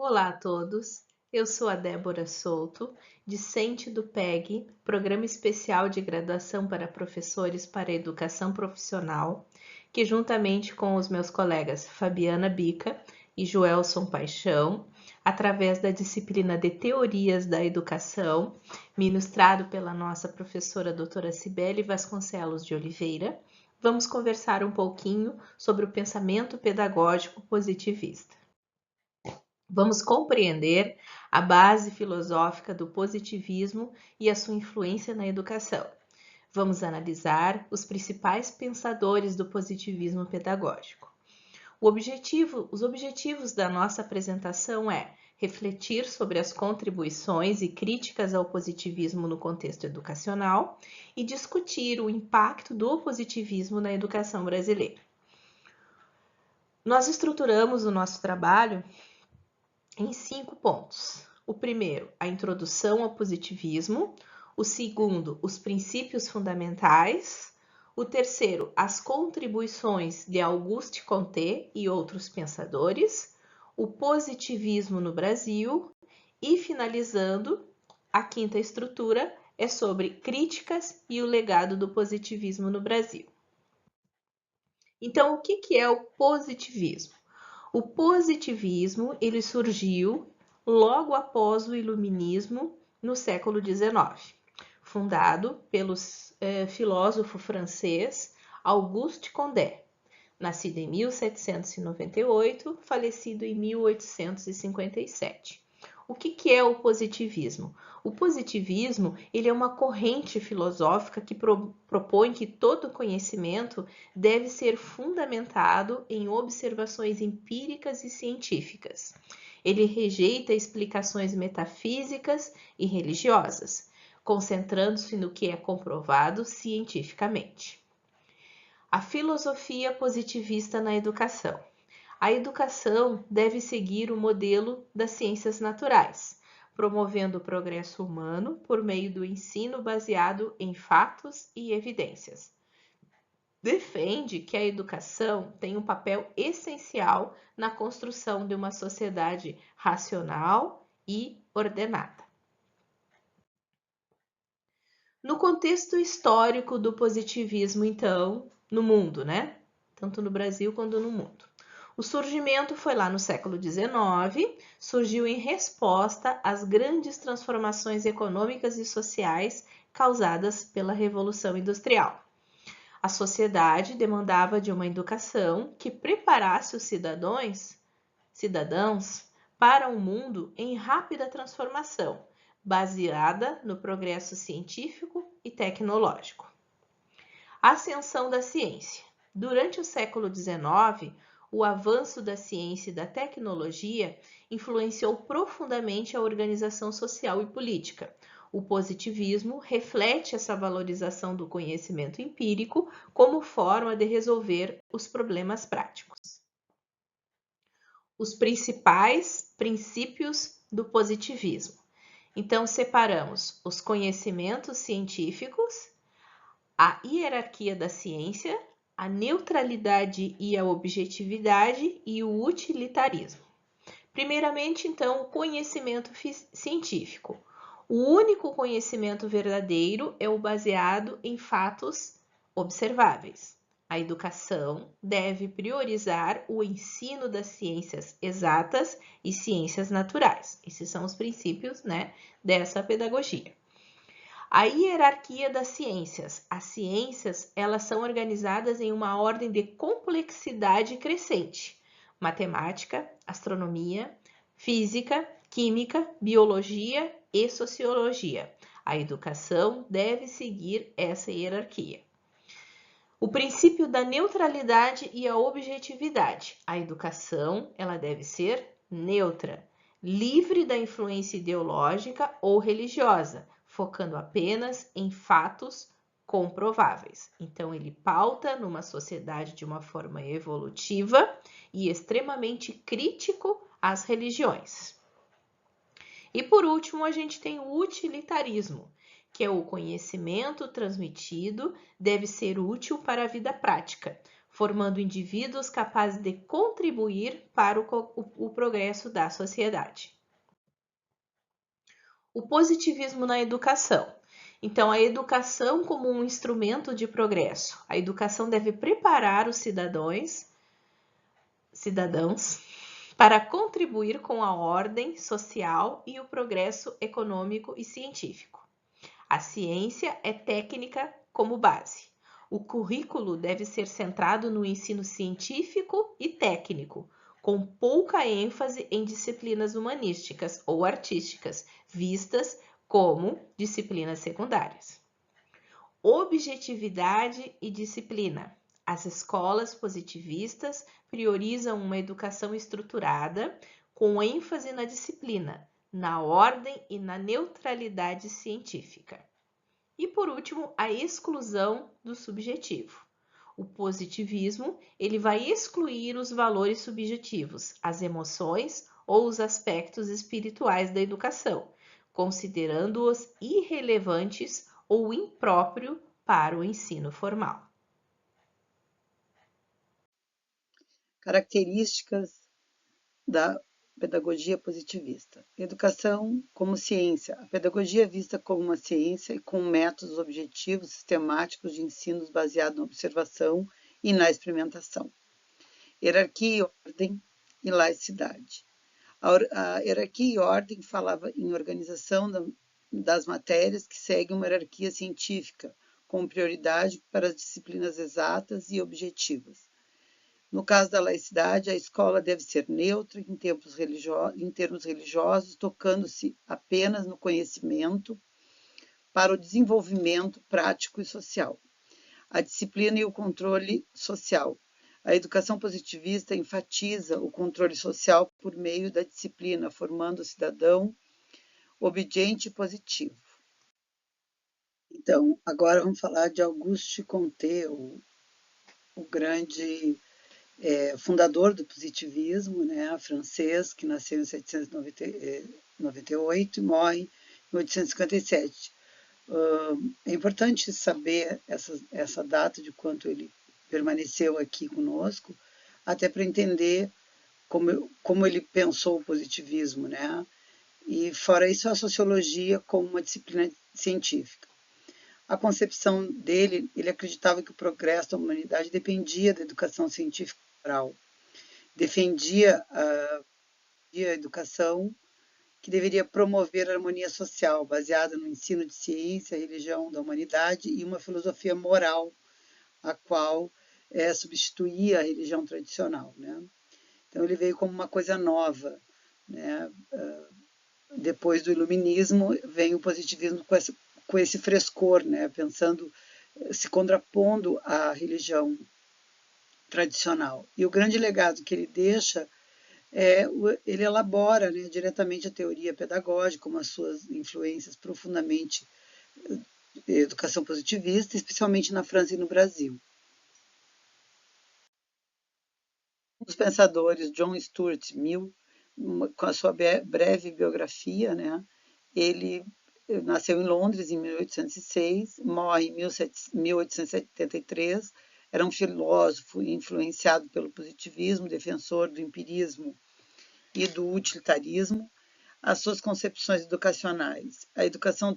Olá a todos, eu sou a Débora Souto, discente do PEG, Programa Especial de Graduação para Professores para Educação Profissional, que juntamente com os meus colegas Fabiana Bica e Joelson Paixão, através da disciplina de Teorias da Educação, ministrado pela nossa professora doutora Cibele Vasconcelos de Oliveira, vamos conversar um pouquinho sobre o pensamento pedagógico positivista. Vamos compreender a base filosófica do positivismo e a sua influência na educação. Vamos analisar os principais pensadores do positivismo pedagógico. Os objetivos da nossa apresentação é refletir sobre as contribuições e críticas ao positivismo no contexto educacional e discutir o impacto do positivismo na educação brasileira. Nós estruturamos o nosso trabalho em 5 pontos. O primeiro, a introdução ao positivismo. O segundo, os princípios fundamentais. O terceiro, as contribuições de Auguste Comte e outros pensadores. O positivismo no Brasil. E finalizando, a quinta estrutura é sobre críticas e o legado do positivismo no Brasil. Então, o que é o positivismo? O positivismo ele surgiu logo após o iluminismo no século XIX, fundado pelo filósofo francês Auguste Comte, nascido em 1798, falecido em 1857. O que é o positivismo? O positivismo ele é uma corrente filosófica que propõe que todo conhecimento deve ser fundamentado em observações empíricas e científicas. Ele rejeita explicações metafísicas e religiosas, concentrando-se no que é comprovado cientificamente. A filosofia positivista na educação. A educação deve seguir o modelo das ciências naturais, promovendo o progresso humano por meio do ensino baseado em fatos e evidências. Defende que a educação tem um papel essencial na construção de uma sociedade racional e ordenada. No contexto histórico do positivismo, então, no mundo, né? Tanto no Brasil quanto no mundo. O surgimento foi lá no século XIX, surgiu em resposta às grandes transformações econômicas e sociais causadas pela Revolução Industrial. A sociedade demandava de uma educação que preparasse os cidadãos para um mundo em rápida transformação, baseada no progresso científico e tecnológico. A ascensão da ciência. Durante o século XIX, o avanço da ciência e da tecnologia influenciou profundamente a organização social e política. O positivismo reflete essa valorização do conhecimento empírico como forma de resolver os problemas práticos. Os principais princípios do positivismo. Então, separamos os conhecimentos científicos, a hierarquia da ciência, a neutralidade e a objetividade e o utilitarismo. Primeiramente, então, o conhecimento científico. O único conhecimento verdadeiro é o baseado em fatos observáveis. A educação deve priorizar o ensino das ciências exatas e ciências naturais. Esses são os princípios, né, dessa pedagogia. A hierarquia das ciências. As ciências, elas são organizadas em uma ordem de complexidade crescente. Matemática, astronomia, física, química, biologia e sociologia. A educação deve seguir essa hierarquia. O princípio da neutralidade e a objetividade. A educação, ela deve ser neutra, livre da influência ideológica ou religiosa, focando apenas em fatos comprováveis. Então, ele pauta numa sociedade de uma forma evolutiva e extremamente crítico às religiões. E por último, a gente tem o utilitarismo, que é o conhecimento transmitido deve ser útil para a vida prática, formando indivíduos capazes de contribuir para o progresso da sociedade. O positivismo na educação. Então, a educação como um instrumento de progresso. A educação deve preparar os cidadãos para contribuir com a ordem social e o progresso econômico e científico. A ciência é técnica como base. O currículo deve ser centrado no ensino científico e técnico, com pouca ênfase em disciplinas humanísticas ou artísticas, vistas como disciplinas secundárias. Objetividade e disciplina. As escolas positivistas priorizam uma educação estruturada, com ênfase na disciplina, na ordem e na neutralidade científica. E por último, a exclusão do subjetivo. O positivismo, ele vai excluir os valores subjetivos, as emoções ou os aspectos espirituais da educação, considerando-os irrelevantes ou impróprio para o ensino formal. Características da pedagogia positivista. Educação como ciência. A pedagogia é vista como uma ciência e com métodos objetivos sistemáticos de ensinos baseados na observação e na experimentação. Hierarquia e ordem e laicidade. A hierarquia e ordem falava em organização das matérias que seguem uma hierarquia científica, com prioridade para as disciplinas exatas e objetivas. No caso da laicidade, a escola deve ser neutra em termos religiosos, tocando-se apenas no conhecimento para o desenvolvimento prático e social. A disciplina e o controle social. A educação positivista enfatiza o controle social por meio da disciplina, formando o cidadão obediente e positivo. Então, agora vamos falar de Auguste Comte, o grande fundador do positivismo, né, francês, que nasceu em 1798 e morre em 1857. É importante saber essa data de quanto ele permaneceu aqui conosco, até para entender como ele pensou o positivismo, né? E fora isso, a sociologia como uma disciplina científica. A concepção dele, ele acreditava que o progresso da humanidade dependia da educação científica moral. Defendia a educação que deveria promover a harmonia social, baseada no ensino de ciência, religião da humanidade e uma filosofia moral, a qual substituía a religião tradicional, né? Então ele veio como uma coisa nova, né? Depois do iluminismo vem o positivismo com esse frescor, né? Pensando, se contrapondo à religião tradicional. E o grande legado que ele deixa ele elabora, né, diretamente a teoria pedagógica, com as suas influências profundamente educação positivista, especialmente na França e no Brasil. Um dos pensadores, John Stuart Mill, com a sua breve biografia, né, ele nasceu em Londres em 1806, morre em 1873, era um filósofo influenciado pelo positivismo, defensor do empirismo e do utilitarismo. As suas concepções educacionais. A educação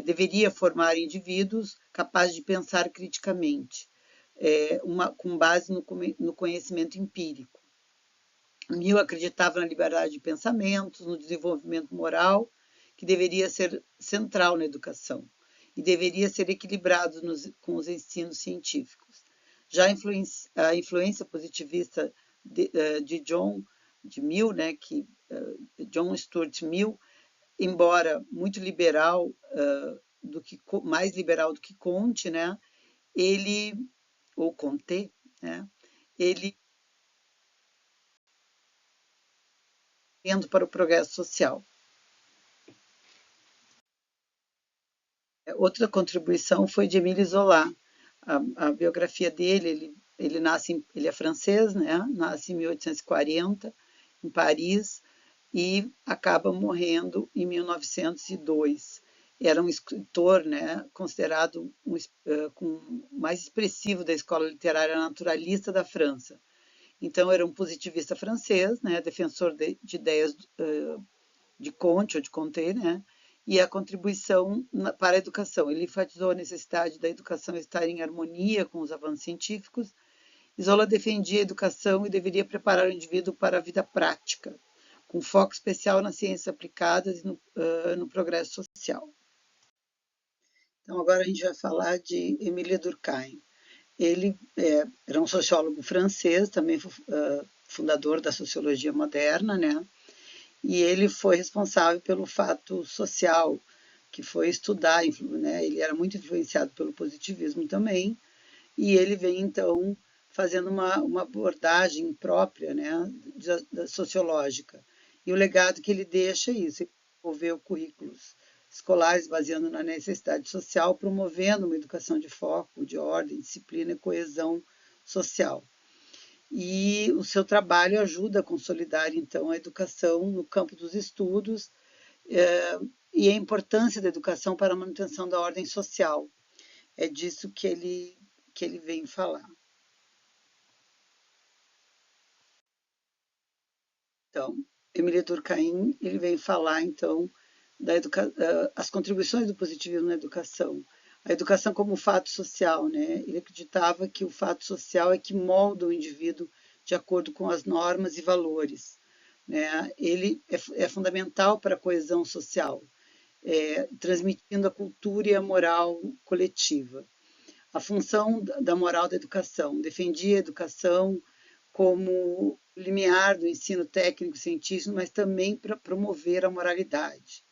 deveria formar indivíduos capazes de pensar criticamente, com base no conhecimento empírico. Mill acreditava na liberdade de pensamentos, no desenvolvimento moral, que deveria ser central na educação e deveria ser equilibrado com os ensinos científicos. Já a influência positivista de Mill, né, John Stuart Mill, embora muito liberal, mais liberal do que Comte, né, ou Comte, né, ele indo para o progresso social. Outra contribuição foi de Émile Zola. A biografia dele, ele é francês, né? Nasce em 1840 em Paris e acaba morrendo em 1902. era um escritor, né, considerado mais expressivo da escola literária naturalista da França. Então, era um positivista francês, né, defensor de ideias de Comte ou de Comte, né, e a contribuição para a educação. Ele enfatizou a necessidade da educação estar em harmonia com os avanços científicos. Zola defendia a educação e deveria preparar o indivíduo para a vida prática, com foco especial nas ciências aplicadas e no progresso social. Então, agora a gente vai falar de Émile Durkheim. Ele era um sociólogo francês, também fundador da sociologia moderna, né? E ele foi responsável pelo fato social, que foi estudar, né? Ele era muito influenciado pelo positivismo também, e ele vem, então, fazendo uma abordagem própria, né, sociológica. E o legado que ele deixa é isso, desenvolveu currículos escolares baseando na necessidade social, promovendo uma educação de foco, de ordem, disciplina e coesão social. E o seu trabalho ajuda a consolidar, então, a educação no campo dos estudos e a importância da educação para a manutenção da ordem social. É disso que ele vem falar. Então, Émile Durkheim ele vem falar, então, as contribuições do positivismo na educação. A educação como fato social, né? Ele acreditava que o fato social é que molda o indivíduo de acordo com as normas e valores, né? Ele é fundamental para a coesão social, transmitindo a cultura e a moral coletiva. A função da moral da educação, defendia a educação como limiar do ensino técnico científico, mas também para promover a moralidade,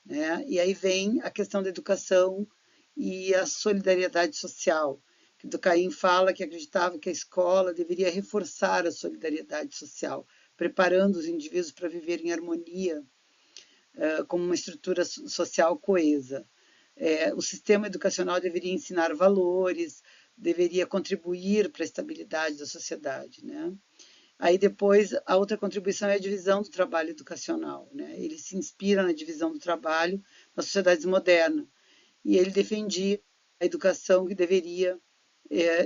né? E aí vem a questão da educação e a solidariedade social, que Durkheim fala que acreditava que a escola deveria reforçar a solidariedade social, preparando os indivíduos para viver em harmonia, como uma estrutura social coesa. O sistema educacional deveria ensinar valores, deveria contribuir para a estabilidade da sociedade, né? Aí depois a outra contribuição é a divisão do trabalho educacional, né? Ele se inspira na divisão do trabalho nas sociedades modernas e ele defendia a educação que deveria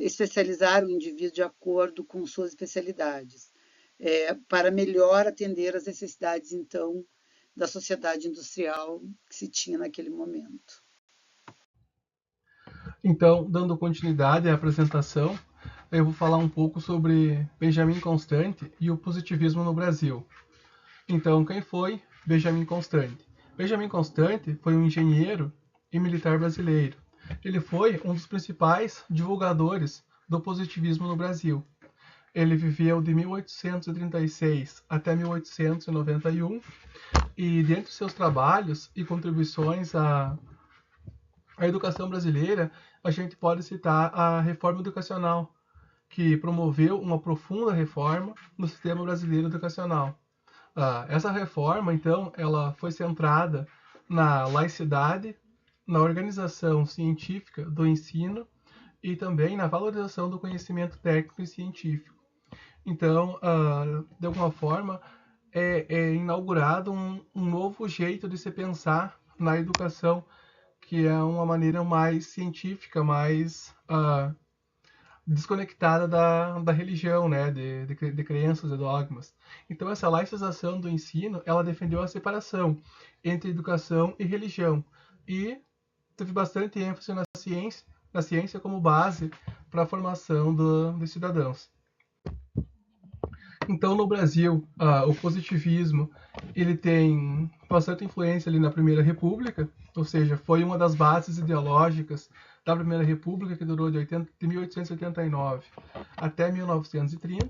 especializar o indivíduo de acordo com suas especialidades, para melhor atender às necessidades então da sociedade industrial que se tinha naquele momento. Então, dando continuidade à apresentação, eu vou falar um pouco sobre Benjamin Constant e o positivismo no Brasil. Então, quem foi Benjamin Constant? Benjamin Constant foi um engenheiro e militar brasileiro. Ele foi um dos principais divulgadores do positivismo no Brasil. Ele viveu de 1836 até 1891 e, dentre seus trabalhos e contribuições à educação brasileira, a gente pode citar a reforma educacional, que promoveu uma profunda reforma no sistema brasileiro educacional. Essa reforma, então, ela foi centrada na laicidade, na organização científica do ensino e também na valorização do conhecimento técnico e científico. Então, de alguma forma, é inaugurado um novo jeito de se pensar na educação, que é uma maneira mais científica, mais desconectada da religião, né, de crenças e dogmas. Então, essa laicização do ensino, ela defendeu a separação entre educação e religião e teve bastante ênfase na ciência como base para a formação dos cidadãos. Então, no Brasil, o positivismo ele tem bastante influência ali na Primeira República, ou seja, foi uma das bases ideológicas da Primeira República, que durou de 1889 até 1930,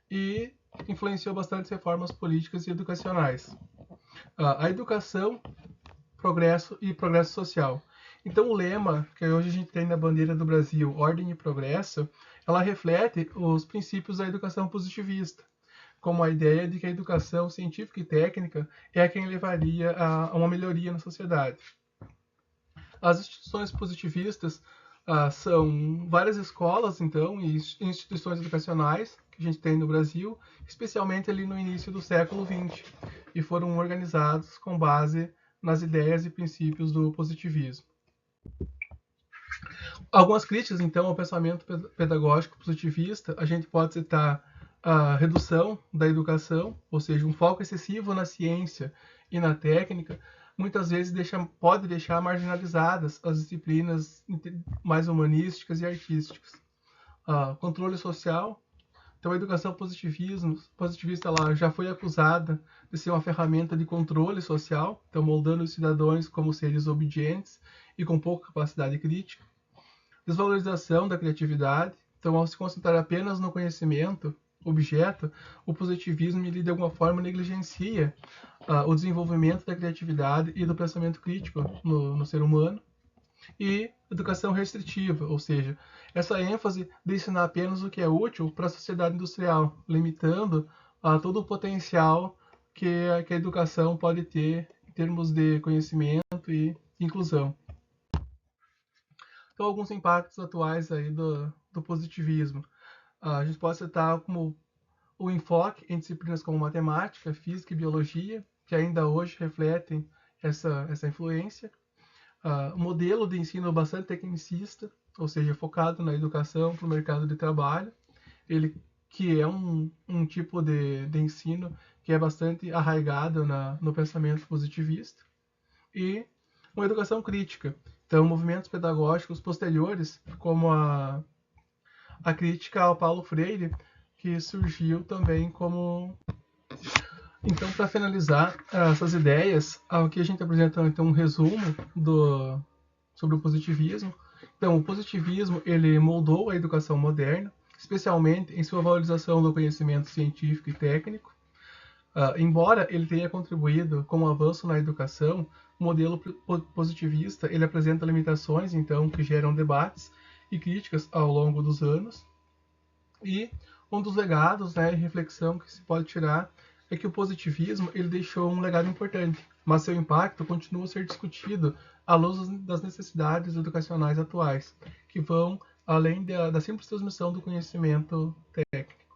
e influenciou bastante reformas políticas e educacionais. A educação, progresso e progresso social. Então, o lema que hoje a gente tem na bandeira do Brasil, Ordem e Progresso, ela reflete os princípios da educação positivista, como a ideia de que a educação científica e técnica é quem levaria a uma melhoria na sociedade. As instituições positivistas são várias escolas, então, e instituições educacionais que a gente tem no Brasil, especialmente ali no início do século XX, e foram organizados com base nas ideias e princípios do positivismo. Algumas críticas, então, ao pensamento pedagógico positivista, a gente pode citar a redução da educação, ou seja, um foco excessivo na ciência e na técnica, muitas vezes pode deixar marginalizadas as disciplinas mais humanísticas e artísticas. Controle social. Então, a educação positivista ela já foi acusada de ser uma ferramenta de controle social, então moldando os cidadãos como seres obedientes e com pouca capacidade crítica. Desvalorização da criatividade. Então, ao se concentrar apenas no conhecimento, objeto, o positivismo ele, de alguma forma negligencia o desenvolvimento da criatividade e do pensamento crítico no ser humano. E educação restritiva, ou seja, essa ênfase de ensinar apenas o que é útil para a sociedade industrial, limitando todo o potencial que a educação pode ter em termos de conhecimento e inclusão. Então, alguns impactos atuais aí do positivismo. A gente pode citar como o enfoque em disciplinas como matemática, física e biologia, que ainda hoje refletem essa influência. O modelo de ensino bastante tecnicista, ou seja, focado na educação para o mercado de trabalho, ele que é um tipo de ensino que é bastante arraigado no pensamento positivista. E uma educação crítica. Então, movimentos pedagógicos posteriores, como a crítica ao Paulo Freire, que surgiu também como... Então, para finalizar essas ideias, aqui a gente apresenta então um resumo sobre o positivismo. Então, o positivismo ele moldou a educação moderna, especialmente em sua valorização do conhecimento científico e técnico. Embora ele tenha contribuído com o avanço na educação, o modelo positivista ele apresenta limitações, então, que geram debates e críticas ao longo dos anos. E um dos legados, e reflexão que se pode tirar é que o positivismo ele deixou um legado importante, mas seu impacto continua a ser discutido à luz das necessidades educacionais atuais, que vão além da simples transmissão do conhecimento técnico.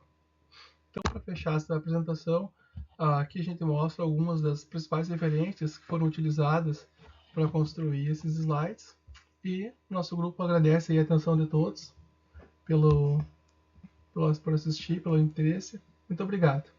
Então, para fechar essa apresentação, aqui a gente mostra algumas das principais referências que foram utilizadas para construir esses slides. E nosso grupo agradece a atenção de todos por assistir, pelo interesse. Muito obrigado.